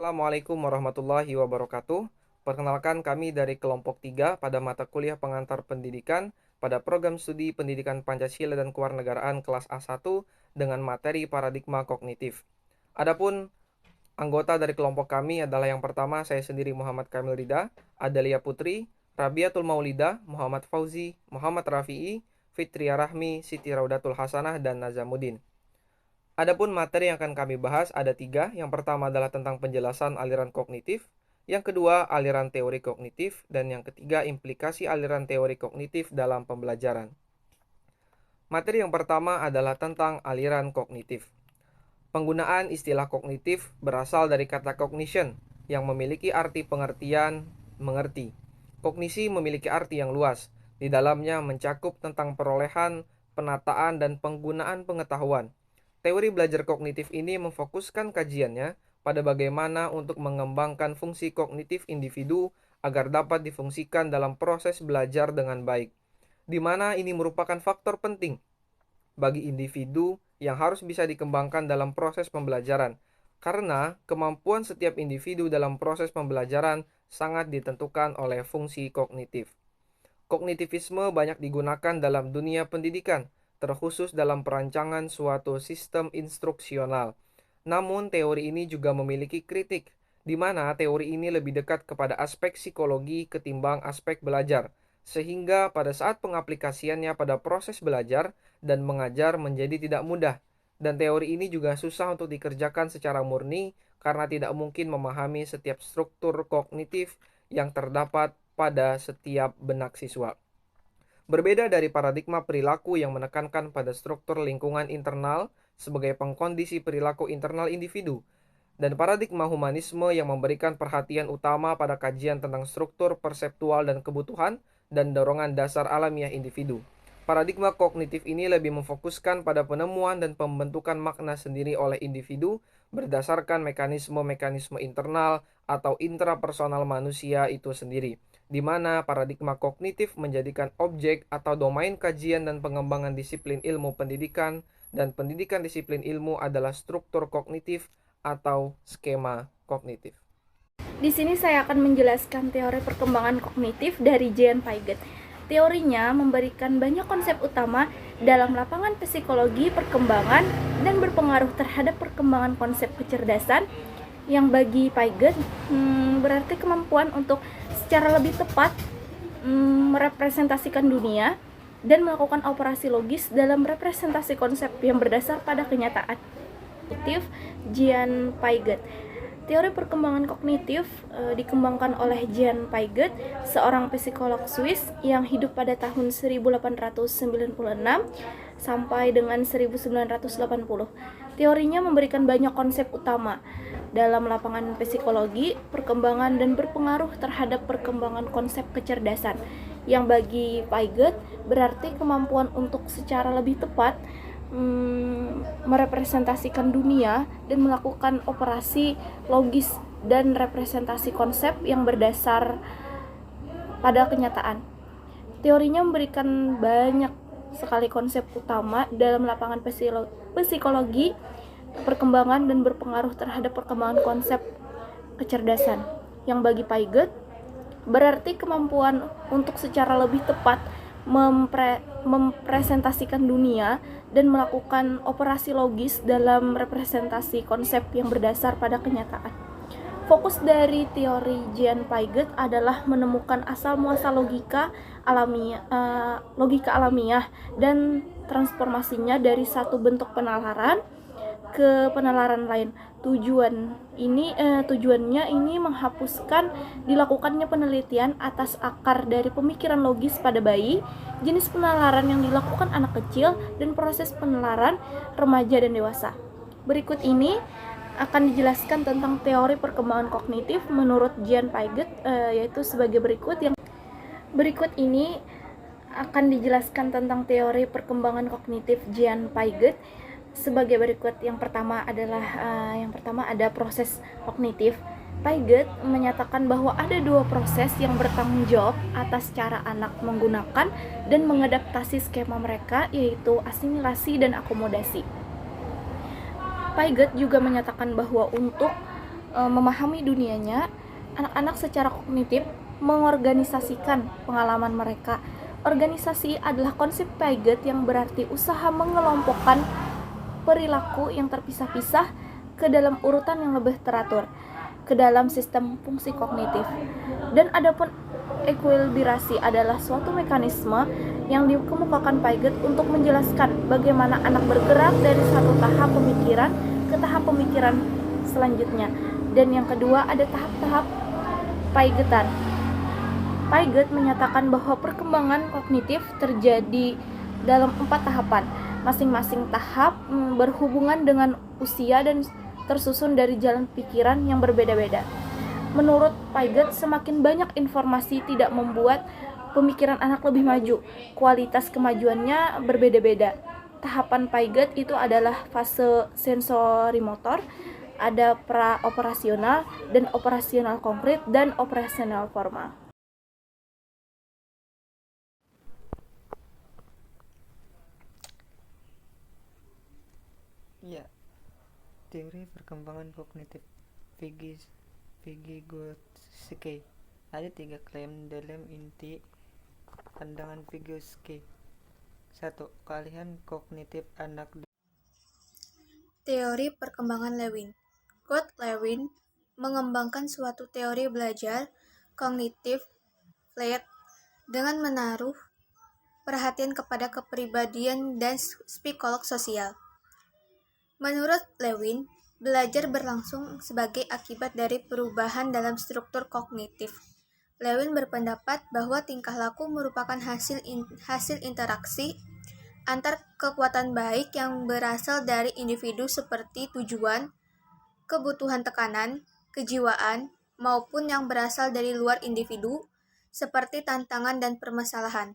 Assalamualaikum warahmatullahi wabarakatuh. Perkenalkan kami dari kelompok 3 pada mata kuliah pengantar pendidikan pada program studi Pendidikan Pancasila dan Kewarganegaraan kelas A1 dengan materi paradigma kognitif. Adapun anggota dari kelompok kami adalah yang pertama saya sendiri Muhammad Kamil Rida, Adalia Putri, Rabiatul Maulida, Muhammad Fauzi, Muhammad Rafi'i, Fitria Rahmi, Siti Raudatul Hasanah, dan Nazamuddin. Adapun materi yang akan kami bahas ada tiga. Yang pertama adalah tentang penjelasan aliran kognitif, yang kedua aliran teori kognitif, dan yang ketiga implikasi aliran teori kognitif dalam pembelajaran. Materi yang pertama adalah tentang aliran kognitif. Penggunaan istilah kognitif berasal dari kata cognition yang memiliki arti pengertian, mengerti. Kognisi memiliki arti yang luas. Di dalamnya mencakup tentang perolehan, penataan, dan penggunaan pengetahuan. Teori belajar kognitif ini memfokuskan kajiannya pada bagaimana untuk mengembangkan fungsi kognitif individu agar dapat difungsikan dalam proses belajar dengan baik, di mana ini merupakan faktor penting bagi individu yang harus bisa dikembangkan dalam proses pembelajaran, karena kemampuan setiap individu dalam proses pembelajaran sangat ditentukan oleh fungsi kognitif. Kognitivisme banyak digunakan dalam dunia pendidikan, terkhusus dalam perancangan suatu sistem instruksional. Namun, teori ini juga memiliki kritik, di mana teori ini lebih dekat kepada aspek psikologi ketimbang aspek belajar, sehingga pada saat pengaplikasiannya pada proses belajar dan mengajar menjadi tidak mudah. Dan teori ini juga susah untuk dikerjakan secara murni karena tidak mungkin memahami setiap struktur kognitif yang terdapat pada setiap benak siswa. Berbeda dari paradigma perilaku yang menekankan pada struktur lingkungan internal sebagai pengkondisi perilaku internal individu, dan paradigma humanisme yang memberikan perhatian utama pada kajian tentang struktur perseptual dan kebutuhan dan dorongan dasar alamiah individu. Paradigma kognitif ini lebih memfokuskan pada penemuan dan pembentukan makna sendiri oleh individu berdasarkan mekanisme-mekanisme internal atau intrapersonal manusia itu sendiri, di mana paradigma kognitif menjadikan objek atau domain kajian dan pengembangan disiplin ilmu pendidikan, dan pendidikan disiplin ilmu adalah struktur kognitif atau skema kognitif. Di sini saya akan menjelaskan teori perkembangan kognitif dari Jean Piaget. Teorinya memberikan banyak konsep utama dalam lapangan psikologi perkembangan dan berpengaruh terhadap perkembangan konsep kecerdasan yang bagi Piaget berarti kemampuan untuk secara lebih tepat merepresentasikan dunia dan melakukan operasi logis dalam representasi konsep yang berdasar pada kenyataan. Jean Piaget. Teori perkembangan kognitif dikembangkan oleh Jean Piaget, seorang psikolog Swiss yang hidup pada tahun 1896 sampai dengan 1980. Teorinya memberikan banyak konsep utama dalam lapangan psikologi, perkembangan, dan berpengaruh terhadap perkembangan konsep kecerdasan, yang bagi Piaget berarti kemampuan untuk secara lebih tepat merepresentasikan dunia dan melakukan operasi logis dan representasi konsep yang berdasar pada kenyataan. Teorinya memberikan banyak sekali konsep utama dalam lapangan psikologi, perkembangan, dan berpengaruh terhadap perkembangan konsep kecerdasan, yang bagi Piaget berarti kemampuan untuk secara lebih tepat mempresentasikan dunia dan melakukan operasi logis dalam representasi konsep yang berdasar pada kenyataan. Fokus dari teori Jean Piaget adalah menemukan asal-muasal logika alamiah dan transformasinya dari satu bentuk penalaran ke penalaran lain. Tujuannya ini menghapuskan dilakukannya penelitian atas akar dari pemikiran logis pada bayi, jenis penalaran yang dilakukan anak kecil, dan proses penalaran remaja dan dewasa. Berikut ini akan dijelaskan tentang teori perkembangan kognitif menurut Jean Piaget, yaitu sebagai berikut. Berikut ini akan dijelaskan tentang teori perkembangan kognitif Jean Piaget sebagai berikut. Yang pertama ada proses kognitif. Piaget menyatakan bahwa ada dua proses yang bertanggung jawab atas cara anak menggunakan dan mengadaptasi skema mereka, yaitu asimilasi dan akomodasi. Piaget juga menyatakan bahwa untuk memahami dunianya, anak-anak secara kognitif mengorganisasikan pengalaman mereka. Organisasi adalah konsep Piaget yang berarti usaha mengelompokkan perilaku yang terpisah-pisah ke dalam urutan yang lebih teratur, ke dalam sistem fungsi kognitif. Dan adapun ekuilibrasi adalah suatu mekanisme yang dikemukakan Piaget untuk menjelaskan bagaimana anak bergerak dari satu tahap pemikiran ke tahap pemikiran selanjutnya. Dan yang kedua ada tahap-tahap Piagetan. Piaget menyatakan bahwa perkembangan kognitif terjadi dalam 4 tahapan. Masing-masing tahap berhubungan dengan usia dan tersusun dari jalan pikiran yang berbeda-beda. Menurut Piaget, semakin banyak informasi tidak membuat pemikiran anak lebih maju. Kualitas kemajuannya berbeda-beda. Tahapan Piaget itu adalah fase sensorimotor, ada pra-operasional dan operasional konkret dan operasional formal. Ya, teori perkembangan kognitif Vygotsky. Ada 3 klaim dalam inti pandangan Vygotsky. 1. Keahlian kognitif anak. Teori perkembangan Lewin. Kurt Lewin mengembangkan suatu teori belajar kognitif flat dengan menaruh perhatian kepada kepribadian dan psikolog sosial. Menurut Lewin, belajar berlangsung sebagai akibat dari perubahan dalam struktur kognitif. Lewin berpendapat bahwa tingkah laku merupakan hasil interaksi antar kekuatan baik yang berasal dari individu seperti tujuan, kebutuhan tekanan, kejiwaan, maupun yang berasal dari luar individu seperti tantangan dan permasalahan.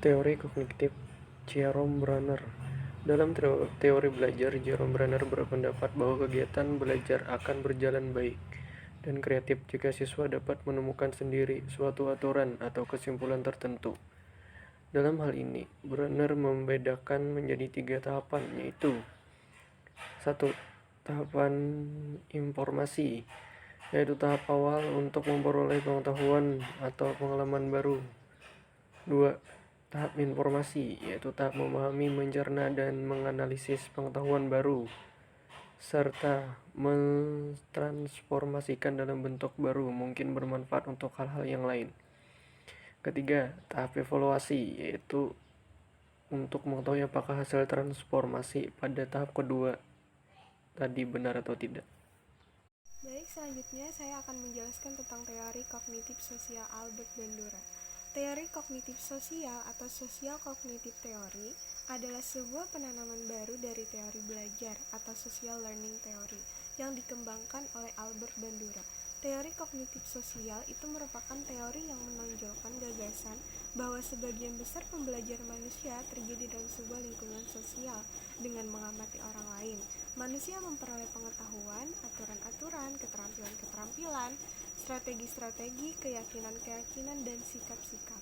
Teori kognitif Jerome Bruner. Dalam teori belajar, Jerome Bruner berpendapat bahwa kegiatan belajar akan berjalan baik dan kreatif jika siswa dapat menemukan sendiri suatu aturan atau kesimpulan tertentu. Dalam hal ini, Bruner membedakan menjadi 3 tahapan, yaitu 1. Tahapan informasi, yaitu tahap awal untuk memperoleh pengetahuan atau pengalaman baru. 2. Tahap informasi, yaitu tahap memahami, mencerna, dan menganalisis pengetahuan baru, serta mentransformasikan dalam bentuk baru mungkin bermanfaat untuk hal-hal yang lain. Ketiga, tahap evaluasi, yaitu untuk mengetahui apakah hasil transformasi pada tahap kedua tadi benar atau tidak. Baik, selanjutnya saya akan menjelaskan tentang teori kognitif sosial Albert Bandura. Teori kognitif sosial atau social cognitive theory adalah sebuah penanaman baru dari teori belajar atau social learning theory yang dikembangkan oleh Albert Bandura. Teori kognitif sosial itu merupakan teori yang menonjolkan gagasan bahwa sebagian besar pembelajaran manusia terjadi dalam sebuah lingkungan sosial dengan mengamati orang lain. Manusia memperoleh pengetahuan, aturan-aturan, keterampilan-keterampilan, strategi-strategi, keyakinan-keyakinan, dan sikap-sikap.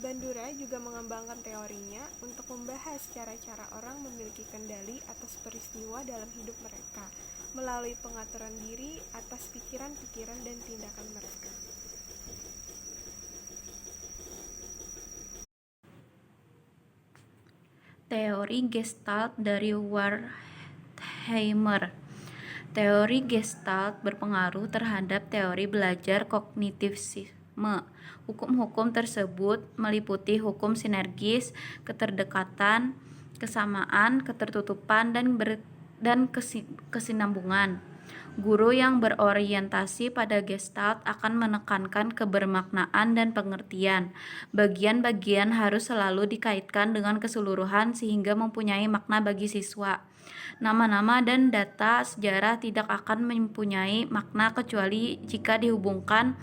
Bandura juga mengembangkan teorinya untuk membahas cara-cara orang memiliki kendali atas peristiwa dalam hidup mereka melalui pengaturan diri atas pikiran-pikiran dan tindakan mereka. Teori Gestalt dari Wertheimer. Teori Gestalt berpengaruh terhadap teori belajar kognitivisme. Hukum-hukum tersebut meliputi hukum sinergis, keterdekatan, kesamaan, ketertutupan, dan kesinambungan. Guru yang berorientasi pada Gestalt akan menekankan kebermaknaan dan pengertian. Bagian-bagian harus selalu dikaitkan dengan keseluruhan sehingga mempunyai makna bagi siswa. Nama-nama dan data sejarah tidak akan mempunyai makna kecuali jika dihubungkan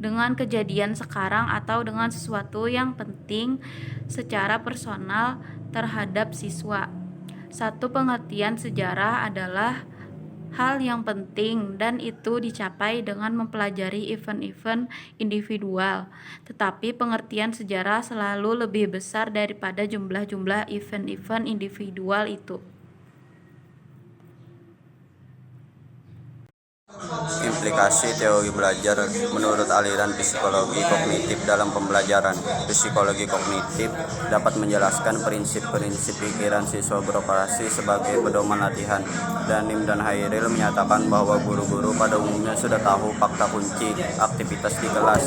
dengan kejadian sekarang atau dengan sesuatu yang penting secara personal terhadap siswa. Satu pengertian sejarah adalah hal yang penting dan itu dicapai dengan mempelajari event-event individual. Tetapi pengertian sejarah selalu lebih besar daripada jumlah-jumlah event-event individual itu. Implikasi teori belajar menurut aliran psikologi kognitif dalam pembelajaran. Psikologi kognitif dapat menjelaskan prinsip-prinsip pikiran siswa beroperasi sebagai pedoman latihan. Danim dan Hairil menyatakan bahwa guru-guru pada umumnya sudah tahu fakta kunci aktivitas di kelas.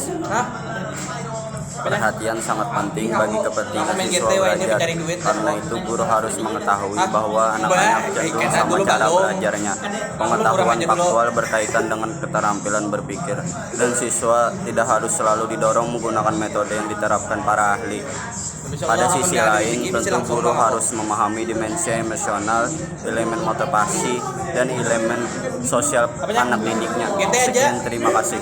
Perhatian sangat penting bagi kepentingan siswa belajar. Karena itu guru harus mengetahui bahwa anak-anak cenderung sama cara belajarnya. Pengetahuan faktual berkaitan dengan keterampilan berpikir, dan siswa tidak harus selalu didorong menggunakan metode yang diterapkan para ahli. Pada sisi lain, tentu guru harus memahami dimensi emosional, elemen motivasi, dan elemen sosial anak didiknya. Sekian, terima kasih.